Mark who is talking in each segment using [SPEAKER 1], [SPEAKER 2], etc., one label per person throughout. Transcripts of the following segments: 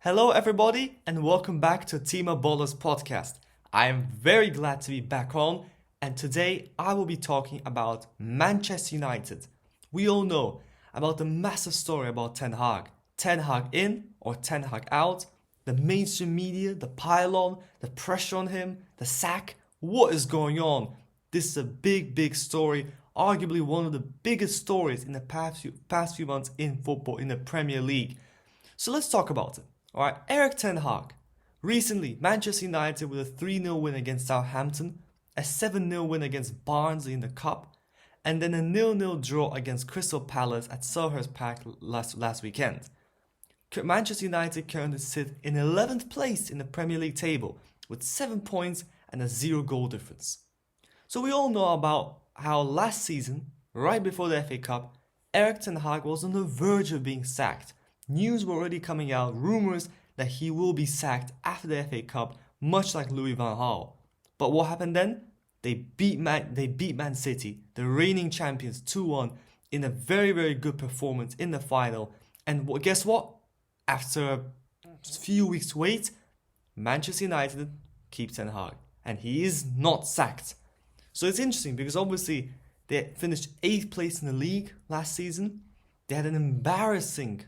[SPEAKER 1] Hello, everybody, and welcome back to Tima Ballers podcast. I am very glad to be back on, and today I will be talking about Manchester United. We all know about the massive story about Ten Hag. Ten Hag in or Ten Hag out, the mainstream media, the pile-on, the pressure on him, the sack. What is going on? This is a big story, arguably one of the biggest stories in the past few months in football in the Premier League. So let's talk about it. Alright, Erik Ten Hag. Recently, Manchester United with a 3-0 win against Southampton, a 7-0 win against Barnsley in the Cup, and then a 0-0 draw against Crystal Palace at Selhurst Park last weekend. Manchester United currently sit in 11th place in the Premier League table with 7 points and a 0 goal difference. So we all know about how last season, right before the FA Cup, Erik Ten Hag was on the verge of being sacked. News were already coming out, rumours that he will be sacked after the FA Cup, much like Louis van Gaal. But what happened then? They beat Man City, the reigning champions, 2-1 in a very good performance in the final. And guess what? After a few weeks wait, Manchester United keep Ten Hag, and he is not sacked. So it's interesting because obviously they finished 8th place in the league last season. They had an embarrassing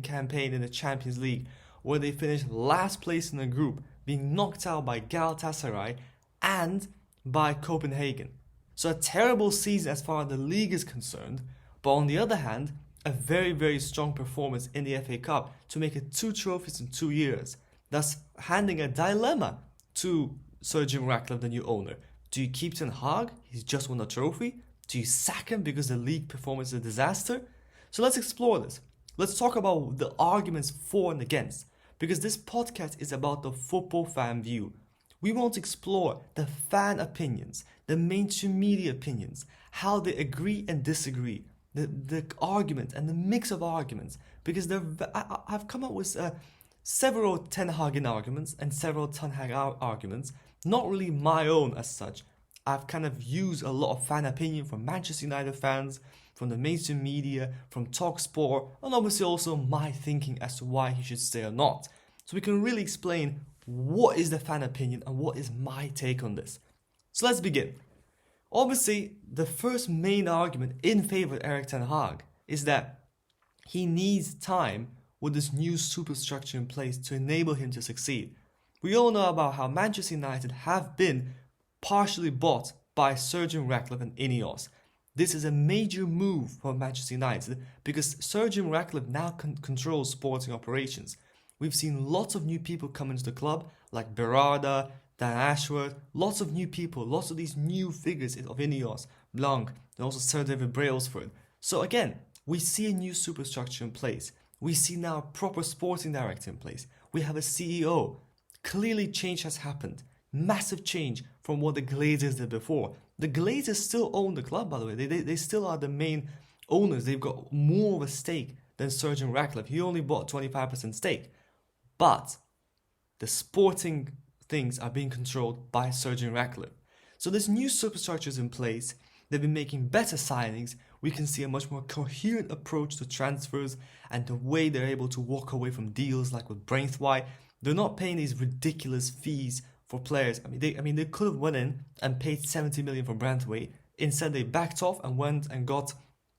[SPEAKER 1] campaign in the Champions League where they finished last place in the group, being knocked out by Galatasaray and by Copenhagen. So a terrible season as far as the league is concerned, but on the other hand, a very strong performance in the FA Cup to make it 2 trophies in 2 years, thus handing a dilemma to Sir Jim Ratcliffe, the new owner. Do you keep Ten Hag? He's just won a trophy. Do you sack him because the league performance is a disaster? So let's explore this. Let's talk about the arguments for and against, because this podcast is about the football fan view. We want to explore the fan opinions, the mainstream media opinions, how they agree and disagree, the argument and the mix of arguments, because I've come up with several Ten Hagen arguments and several Ten Hag arguments, not really my own as such. I've kind of used a lot of fan opinion from Manchester United fans, from the mainstream media, from TalkSport, and obviously also my thinking as to why he should stay or not. So we can really explain what is the fan opinion and what is my take on this. So let's begin. Obviously, the first main argument in favor of Erik Ten Hag is that he needs time with this new superstructure in place to enable him to succeed. We all know about how Manchester United have been partially bought by Sir Jim Ratcliffe and Ineos. This is a major move for Manchester United because Sir Jim Ratcliffe now controls sporting operations. We've seen lots of new people come into the club, like Berardi, Dan Ashworth, lots of new people, lots of these new figures of Ineos, Blanc, and also Sir David Brailsford. So again, we see a new superstructure in place. We see now a proper sporting director in place. We have a CEO. Clearly change has happened. Massive change from what the Glazers did before. The Glazers still own the club, by the way. They still are the main owners. They've got more of a stake than Sir Jim Ratcliffe. He only bought 25% stake. But the sporting things are being controlled by Sir Jim Ratcliffe. So this new superstructure is in place. They've been making better signings. We can see a much more coherent approach to transfers and the way they're able to walk away from deals like with Braithwaite. They're not paying these ridiculous fees for players. I mean, they could have went in and paid 70 million for Braithwaite. Instead, they backed off and went and got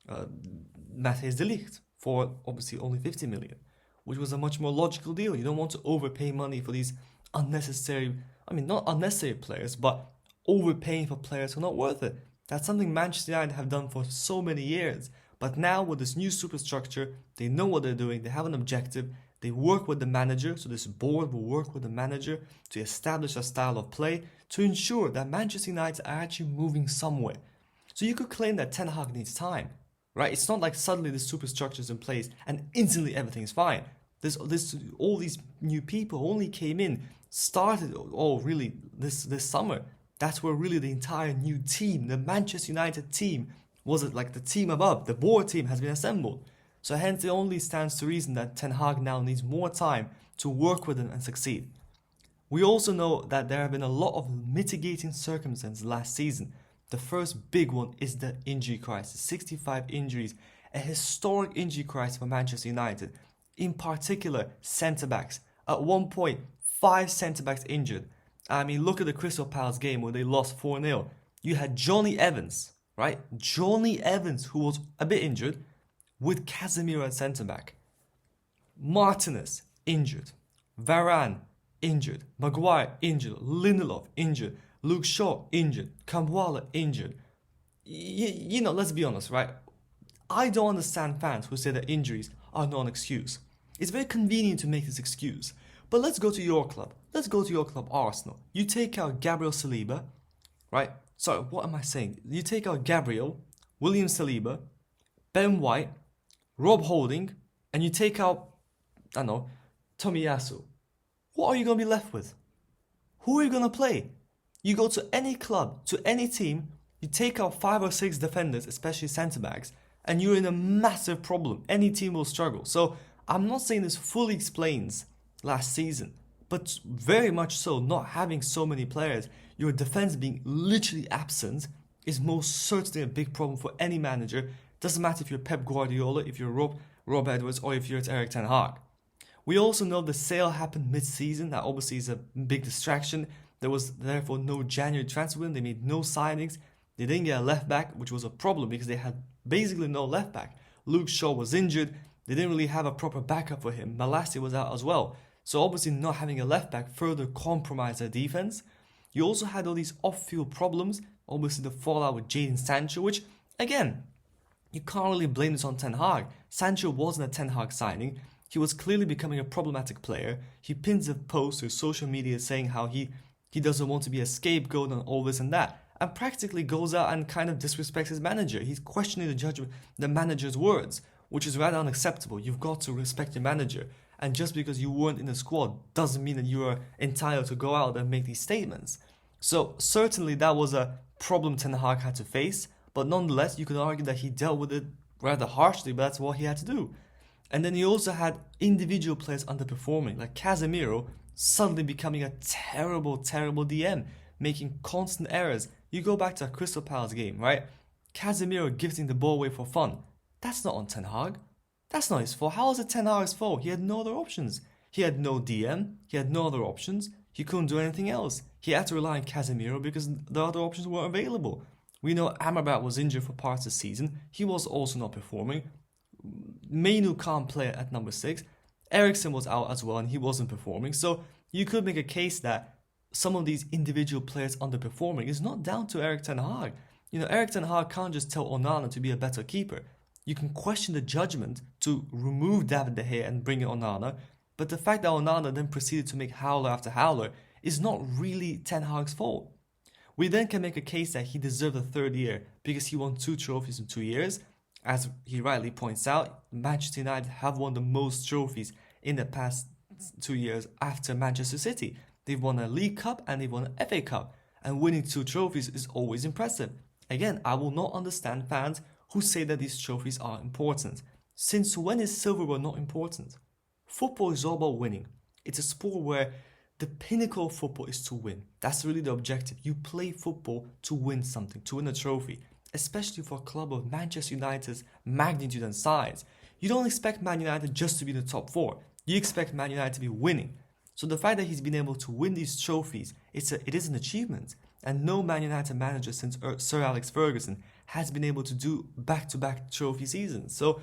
[SPEAKER 1] Matthijs de Ligt for obviously only 50 million, which was a much more logical deal. You don't want to overpay money for these unnecessary, not unnecessary players, but overpaying for players who are not worth it. That's something Manchester United have done for so many years. But now with this new superstructure, they know what they're doing. They have an objective. They work with the manager, so this board will work with the manager to establish a style of play to ensure that Manchester United are actually moving somewhere. So you could claim that Ten Hag needs time, right? It's not like suddenly the superstructure is in place and instantly everything is fine. All these new people only came in, started, this summer. That's where really the entire new team, the Manchester United team, was it like the team above, the board team has been assembled. So hence it only stands to reason that Ten Hag now needs more time to work with them and succeed. We also know that there have been a lot of mitigating circumstances last season. The first big one is the injury crisis. 65 injuries, a historic injury crisis for Manchester United. in particular centre-backs. At one point, 5 centre-backs injured. I mean, look at the Crystal Palace game where they lost 4-0. You had Johnny Evans, right? Johnny Evans, who was a bit injured, with Casemiro at centre-back. Martinez, injured. Varane, injured. Maguire, injured. Lindelof, injured. Luke Shaw, injured. Kamwala, injured. Let's be honest, right? I don't understand fans who say that injuries are not an excuse. It's very convenient to make this excuse. But let's go to your club. Let's go to your club, Arsenal. You take out Gabriel Saliba, right? Sorry, what am I saying? You take out Gabriel, William Saliba, Ben White, Rob Holding, and you take out, I don't know, Tomiyasu. What are you going to be left with? Who are you going to play? You go to any club, to any team, you take out 5 or 6 defenders, especially centre-backs, and you're in a massive problem. Any team will struggle. So I'm not saying this fully explains last season, but very much so, not having so many players, your defense being literally absent is most certainly a big problem for any manager. Doesn't matter if you're Pep Guardiola, if you're Rob Edwards, or if you're Erik Ten Hag. We also know the sale happened mid-season. That obviously is a big distraction. There was therefore no January transfer window. They made no signings. They didn't get a left back, which was a problem because they had basically no left back. Luke Shaw was injured. They didn't really have a proper backup for him. Malacia was out as well. So obviously not having a left back further compromised their defense. You also had all these off-field problems. Obviously the fallout with Jadon Sancho, which again, you can't really blame this on Ten Hag. Sancho wasn't a Ten Hag signing. He was clearly becoming a problematic player. He pins a post to social media saying how he doesn't want to be a scapegoat and all this and that. And practically goes out and kind of disrespects his manager. He's questioning the judgment, the manager's words, which is rather unacceptable. You've got to respect your manager. And just because you weren't in the squad doesn't mean that you are entitled to go out and make these statements. So certainly that was a problem Ten Hag had to face. But nonetheless, you could argue that he dealt with it rather harshly, but that's what he had to do. And then you also had individual players underperforming, like Casemiro suddenly becoming a terrible, terrible DM, making constant errors. You go back to a Crystal Palace game, right? Casemiro gifting the ball away for fun. That's not on Ten Hag. That's not his fault. How is it Ten Hag's fault? He had no other options. He had no DM. He had no other options. He couldn't do anything else. He had to rely on Casemiro because the other options weren't available. We know Amrabat was injured for parts of the season. He was also not performing. Mainu can't play at number 6. Eriksen was out as well and he wasn't performing. So you could make a case that some of these individual players underperforming is not down to Erik Ten Hag. Erik Ten Hag can't just tell Onana to be a better keeper. You can question the judgment to remove David De Gea and bring in Onana, but the fact that Onana then proceeded to make howler after howler is not really Ten Hag's fault. We then can make a case that he deserved a 3rd year because he won 2 trophies in 2 years. As he rightly points out, Manchester United have won the most trophies in the past 2 years after Manchester City. They've won a League Cup and they've won an FA Cup. And winning 2 trophies is always impressive. Again, I will not understand fans who say that these trophies are important. Since when is silverware not important? Football is all about winning. It's a sport where the pinnacle of football is to win. That's really the objective. You play football to win something, to win a trophy. Especially for a club of Manchester United's magnitude and size. You don't expect Man United just to be in the top 4. You expect Man United to be winning. So the fact that he's been able to win these trophies, it is an achievement. And no Man United manager since Sir Alex Ferguson has been able to do back-to-back trophy seasons. So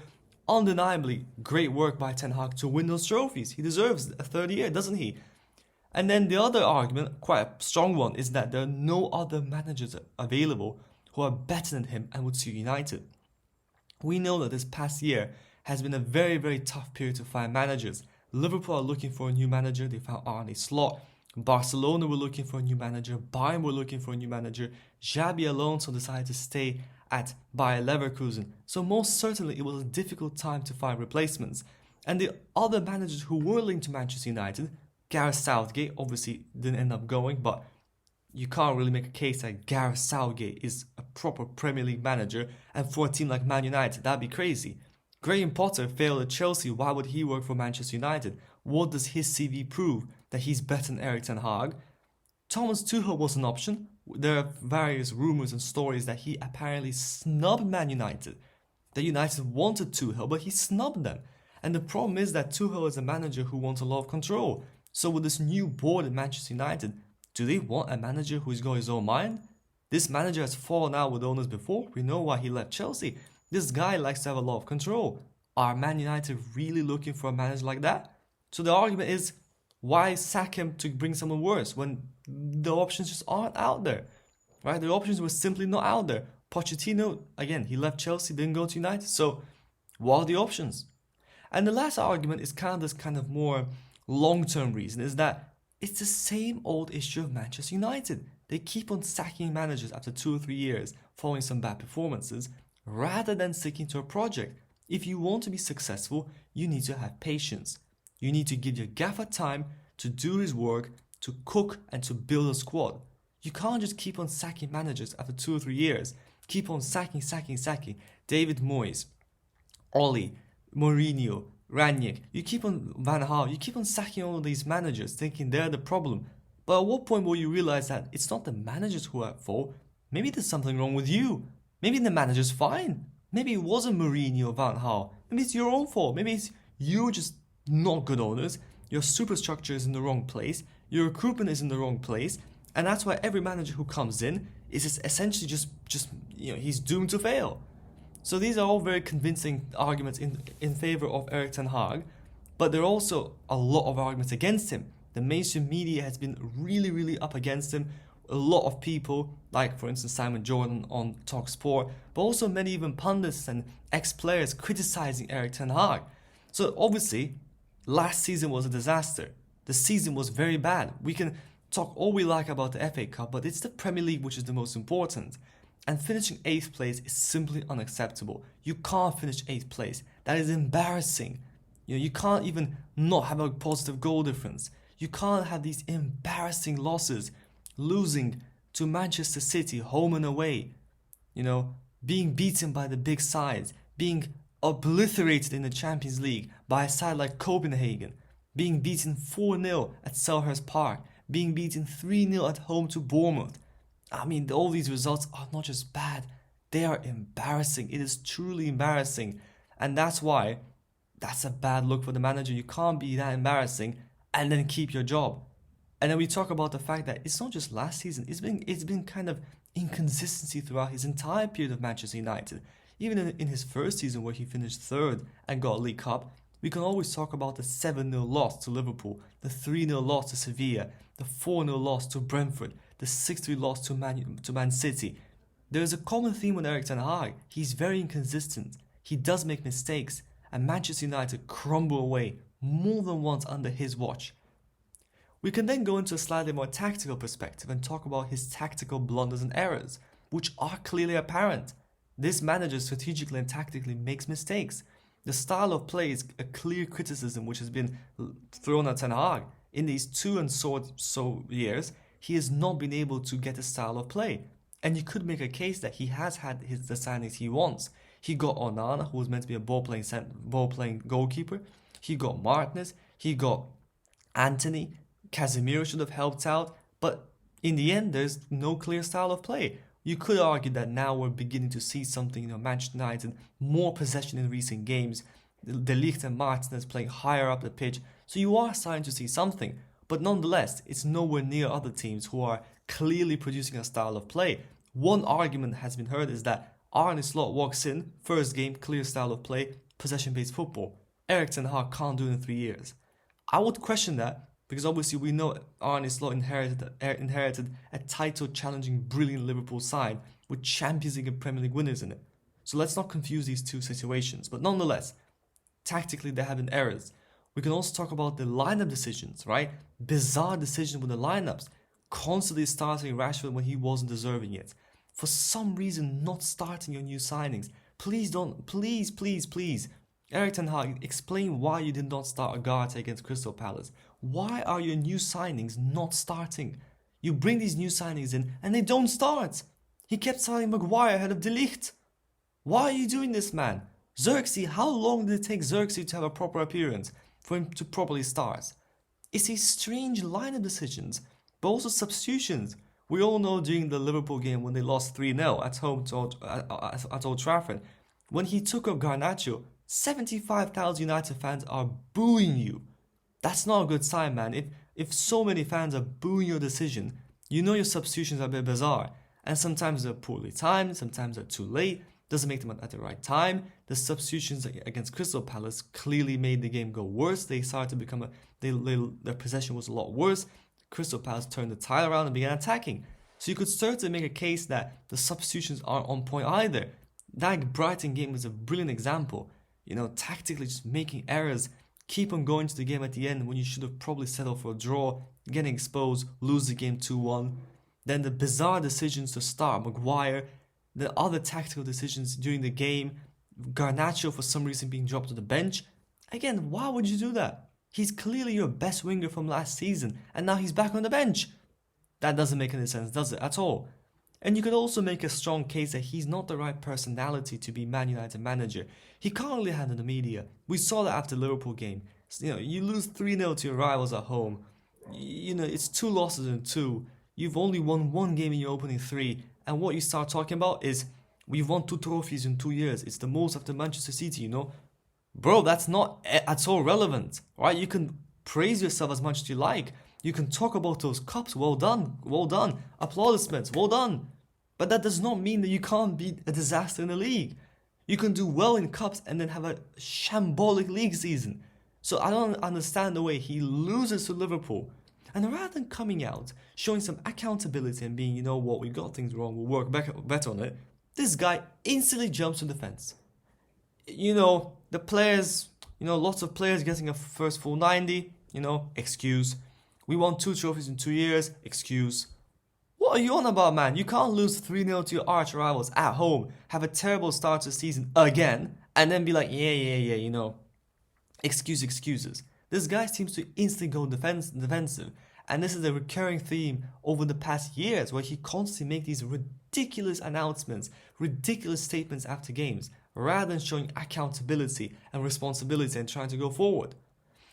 [SPEAKER 1] undeniably, great work by Ten Hag to win those trophies. He deserves a 3rd year, doesn't he? And then the other argument, quite a strong one, is that there are no other managers available who are better than him and would suit United. We know that this past year has been a very, very tough period to find managers. Liverpool are looking for a new manager. They found Arne Slot. Barcelona were looking for a new manager. Bayern were looking for a new manager. Xabi Alonso decided to stay at Bayer Leverkusen. So most certainly it was a difficult time to find replacements. And the other managers who were linked to Manchester United, Gareth Southgate obviously didn't end up going, but you can't really make a case that Gareth Southgate is a proper Premier League manager, and for a team like Man United, that'd be crazy. Graham Potter failed at Chelsea. Why would he work for Manchester United? What does his CV prove? That he's better than Erik Ten Hag? Thomas Tuchel was an option. There are various rumours and stories that he apparently snubbed Man United. That United wanted Tuchel, but he snubbed them. And the problem is that Tuchel is a manager who wants a lot of control. So with this new board at Manchester United, do they want a manager who's got his own mind? This manager has fallen out with owners before. We know why he left Chelsea. This guy likes to have a lot of control. Are Man United really looking for a manager like that? So the argument is, why sack him to bring someone worse when the options just aren't out there? Right? The options were simply not out there. Pochettino, again, he left Chelsea, didn't go to United. So what are the options? And the last argument is this more long-term reason, is that it's the same old issue of Manchester United. They keep on sacking managers after 2 or 3 years following some bad performances, rather than sticking to a project. If you want to be successful, you need to have patience. You need to give your gaffer time to do his work, to cook and to build a squad. You can't just keep on sacking managers after 2 or 3 years. Keep on sacking. David Moyes, Oli, Mourinho, Ranić. You keep on Van Gaal. You keep on sacking all of these managers, thinking they're the problem. But at what point will you realize that it's not the managers who are at fault? Maybe there's something wrong with you. Maybe the manager's fine. Maybe it wasn't Mourinho or Van Gaal. Maybe it's your own fault. Maybe it's you're just not good owners. Your superstructure is in the wrong place. Your recruitment is in the wrong place. And that's why every manager who comes in is essentially just he's doomed to fail. So these are all very convincing arguments in favor of Erik Ten Hag, but there are also a lot of arguments against him. The mainstream media has been really up against him. A lot of people, like for instance Simon Jordan on TalkSport, but also many even pundits and ex-players criticizing Erik Ten Hag. So obviously, last season was a disaster. The season was very bad. We can talk all we like about the FA Cup, but it's the Premier League which is the most important. And finishing 8th place is simply unacceptable. You can't finish 8th place. That is embarrassing. You can't even not have a positive goal difference. You can't have these embarrassing losses. Losing to Manchester City, home and away. Being beaten by the big sides. Being obliterated in the Champions League by a side like Copenhagen. Being beaten 4-0 at Selhurst Park. Being beaten 3-0 at home to Bournemouth. I mean, all these results are not just bad, they are embarrassing. It is truly embarrassing. And that's why that's a bad look for the manager. You can't be that embarrassing and then keep your job. And then we talk about the fact that it's not just last season, it's been kind of inconsistency throughout his entire period of Manchester United. Even in his first season where he finished 3rd and got a League Cup, we can always talk about the 7-0 loss to Liverpool, the 3-0 loss to Sevilla, the 4-0 loss to Brentford, the 6-3 loss to Man City. There is a common theme with Erik Ten Hag. He's very inconsistent. He does make mistakes, and Manchester United crumble away more than once under his watch. We can then go into a slightly more tactical perspective and talk about his tactical blunders and errors, which are clearly apparent. This manager strategically and tactically makes mistakes. The style of play is a clear criticism which has been thrown at Ten Hag. In these 2 and so years, he has not been able to get a style of play. And you could make a case that he has had the signings he wants. He got Onana, who was meant to be a ball-playing goalkeeper. He got Martinez. He got Anthony. Casemiro should have helped out. But in the end, there's no clear style of play. You could argue that now we're beginning to see something, Manchester United, more possession in recent games. De Ligt and Martinez playing higher up the pitch. So you are starting to see something. But nonetheless, it's nowhere near other teams who are clearly producing a style of play. One argument has been heard is that Arne Slot walks in, first game, clear style of play, possession-based football. Erik Ten Hag can't do it in 3 years. I would question that because obviously we know Arne Slot inherited a title-challenging, brilliant Liverpool side with Champions League and Premier League winners in it. So let's not confuse these two situations. But nonetheless, tactically there have been errors. We can also talk about the lineup decisions, right? Bizarre decision with the lineups. Constantly starting Rashford when he wasn't deserving it. For some reason, not starting your new signings. Please. Erik Ten Hag, explain why you did not start Agarthe against Crystal Palace. Why are your new signings not starting? You bring these new signings in and they don't start. He kept starting Maguire ahead of De Ligt. Why are you doing this, man? Xerxes, how long did it take Xerxes to have a proper appearance for him to properly start? It's these strange lineup decisions, but also substitutions. We all know during the Liverpool game when they lost 3-0 at home at Old Trafford, when he took up Garnacho, 75,000 United fans are booing you. That's not a good sign, man. If so many fans are booing your decision, you know your substitutions are a bit bizarre. And sometimes they're poorly timed, sometimes they're too late, doesn't make them at the right time. The substitutions against Crystal Palace clearly made the game go worse. They started to become their possession was a lot worse. Crystal Palace turned the tide around and began attacking. So you could certainly make a case that the substitutions aren't on point either. That Brighton game was a brilliant example. Tactically just making errors, keep on going to the game at the end when you should have probably settled for a draw, getting exposed, lose the game 2-1. Then the bizarre decisions to start Maguire, the other tactical decisions during the game, Garnacho for some reason being dropped to the bench. Again, why would you do that? He's clearly your best winger from last season, and now he's back on the bench. That doesn't make any sense, does it, at all? And you could also make a strong case that he's not the right personality to be Man United manager. He can't really handle the media. We saw that after the Liverpool game. You lose 3-0 to your rivals at home. It's 2 losses in 2. You've only won 1 game in your opening 3. And what you start talking about is, we've won 2 trophies in 2 years. It's the most after Manchester City, Bro, that's not at all relevant, right? You can praise yourself as much as you like. You can talk about those cups. Well done. Well done. Applaudissements. Well done. But that does not mean that you can't be a disaster in the league. You can do well in cups and then have a shambolic league season. So I don't understand the way he loses to Liverpool. And rather than coming out, showing some accountability and being, we got things wrong, we'll work better on it, this guy instantly jumps to defense. The players, lots of players getting a first full 90, excuse. We won 2 trophies in 2 years, excuse. What are you on about, man? You can't lose 3-0 to your arch rivals at home, have a terrible start to the season again, and then be like, yeah, excuses. This guy seems to instantly go defensive, and this is a recurring theme over the past years where he constantly makes these ridiculous announcements, ridiculous statements after games, rather than showing accountability and responsibility and trying to go forward.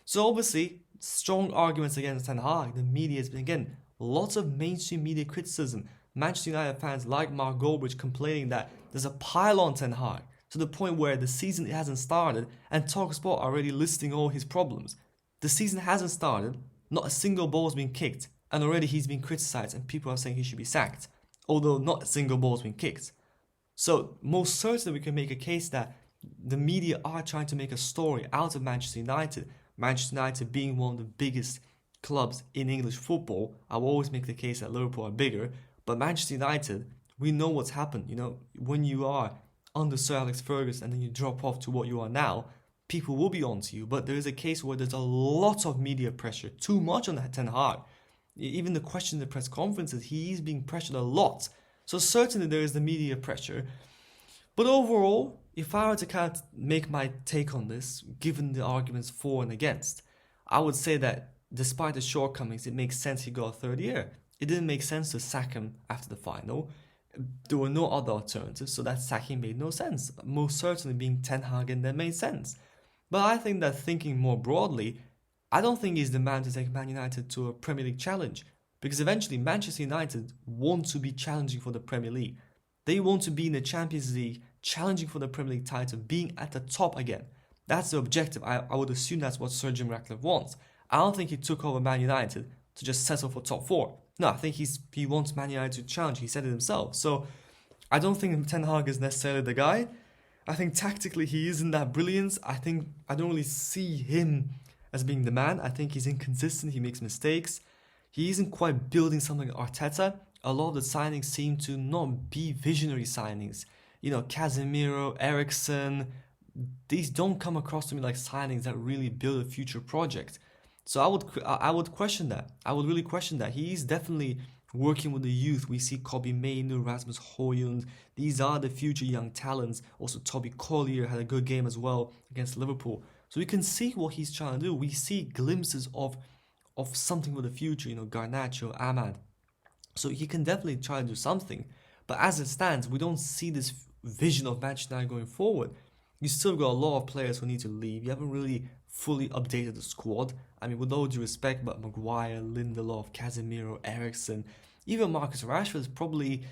[SPEAKER 1] So obviously, strong arguments against Ten Hag. The media has been, again, lots of mainstream media criticism. Manchester United fans like Mark Goldbridge complaining that there's a pile on Ten Hag, to the point where the season hasn't started and TalkSport are already listing all his problems. The season hasn't started, not a single ball has been kicked, and already he's been criticised and people are saying he should be sacked, although not a single ball has been kicked. So most certainly we can make a case that the media are trying to make a story out of Manchester United. Manchester United being one of the biggest clubs in English football. I will always make the case that Liverpool are bigger, but Manchester United, we know what's happened. When you are under Sir Alex Ferguson and then you drop off to what you are now, people will be onto you. But there is a case where there's a lot of media pressure, too much on Ten Hag. Even the question in the press conferences, he's being pressured a lot. So certainly there is the media pressure. But overall, if I were to kind of make my take on this, given the arguments for and against, I would say that despite the shortcomings, it makes sense he got a third year. It didn't make sense to sack him after the final. There were no other alternatives, so that sacking made no sense. Most certainly being Ten Hag then made sense. But I think that thinking more broadly, I don't think he's the man to take Man United to a Premier League challenge. Because eventually Manchester United want to be challenging for the Premier League. They want to be in the Champions League, challenging for the Premier League title, being at the top again. That's the objective. I would assume that's what Sir Jim Ratcliffe wants. I don't think he took over Man United to just settle for top 4. No, I think he wants Man United to challenge. He said it himself. So I don't think Ten Hag is necessarily the guy. I think tactically he isn't that brilliant. I don't really see him as being the man. I think he's inconsistent. He makes mistakes. He isn't quite building something like Arteta. A lot of the signings seem to not be visionary signings. Casemiro, Eriksen, these don't come across to me like signings that really build a future project. So I would question that. I would really question that. He's definitely working with the youth. We see Kobbie Mainoo, Rasmus Højlund. These are the future young talents. Also, Toby Collier had a good game as well against Liverpool. So we can see what he's trying to do. We see glimpses of something for the future, Garnacho, Ahmad. So he can definitely try to do something. But as it stands, we don't see this vision of Manchester United going forward. You still got a lot of players who need to leave. You haven't really fully updated the squad. I mean, with all due respect, but Maguire, Lindelof, Casemiro, Eriksen, even Marcus Rashford is probably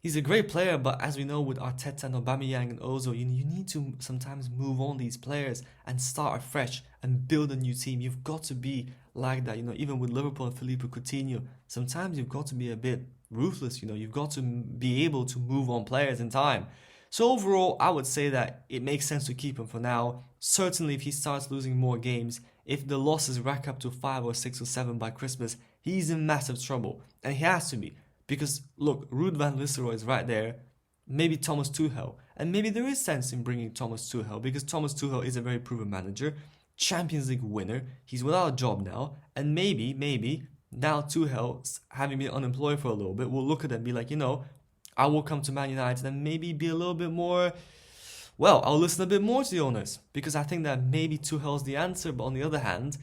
[SPEAKER 1] He's a great player, but as we know with Arteta and Aubameyang and Ozil, you need to sometimes move on these players and start afresh and build a new team. You've got to be like that, even with Liverpool and Philippe Coutinho. Sometimes you've got to be a bit ruthless, you've got to be able to move on players in time. So overall, I would say that it makes sense to keep him for now. Certainly if he starts losing more games, if the losses rack up to 5 or 6 or 7 by Christmas, he's in massive trouble. And he has to be. Because look, Ruud van Nistelrooy is right there, maybe Thomas Tuchel, and maybe there is sense in bringing Thomas Tuchel because Thomas Tuchel is a very proven manager, Champions League winner, he's without a job now, and maybe now Tuchel, having been unemployed for a little bit, will look at it and be like, I will come to Man United and maybe be a little bit more, I'll listen a bit more to the owners because I think that maybe Tuchel's the answer, but on the other hand,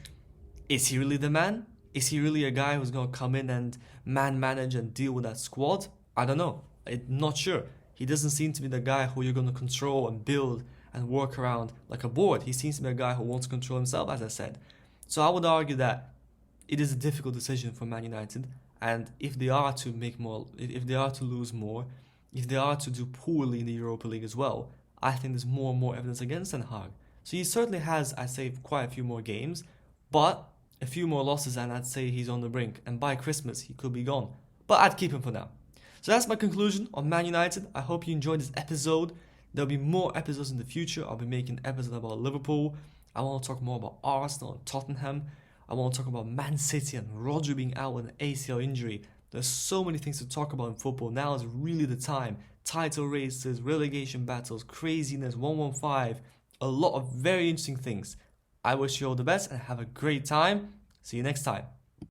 [SPEAKER 1] is he really the man? Is he really a guy who's going to come in and manage and deal with that squad? I don't know. I'm not sure. He doesn't seem to be the guy who you're going to control and build and work around like a board. He seems to be a guy who wants to control himself, as I said. So I would argue that it is a difficult decision for Man United. And if they are to if they are to lose more, if they are to do poorly in the Europa League as well, I think there's more and more evidence against Ten Hag. So he certainly has, I'd say, quite a few more games, but a few more losses and I'd say he's on the brink. And by Christmas, he could be gone. But I'd keep him for now. So that's my conclusion on Man United. I hope you enjoyed this episode. There'll be more episodes in the future. I'll be making an episode about Liverpool. I want to talk more about Arsenal and Tottenham. I want to talk about Man City and Rodri being out with an ACL injury. There's so many things to talk about in football. Now is really the time. Title races, relegation battles, craziness, 115. A lot of very interesting things. I wish you all the best and have a great time. See you next time.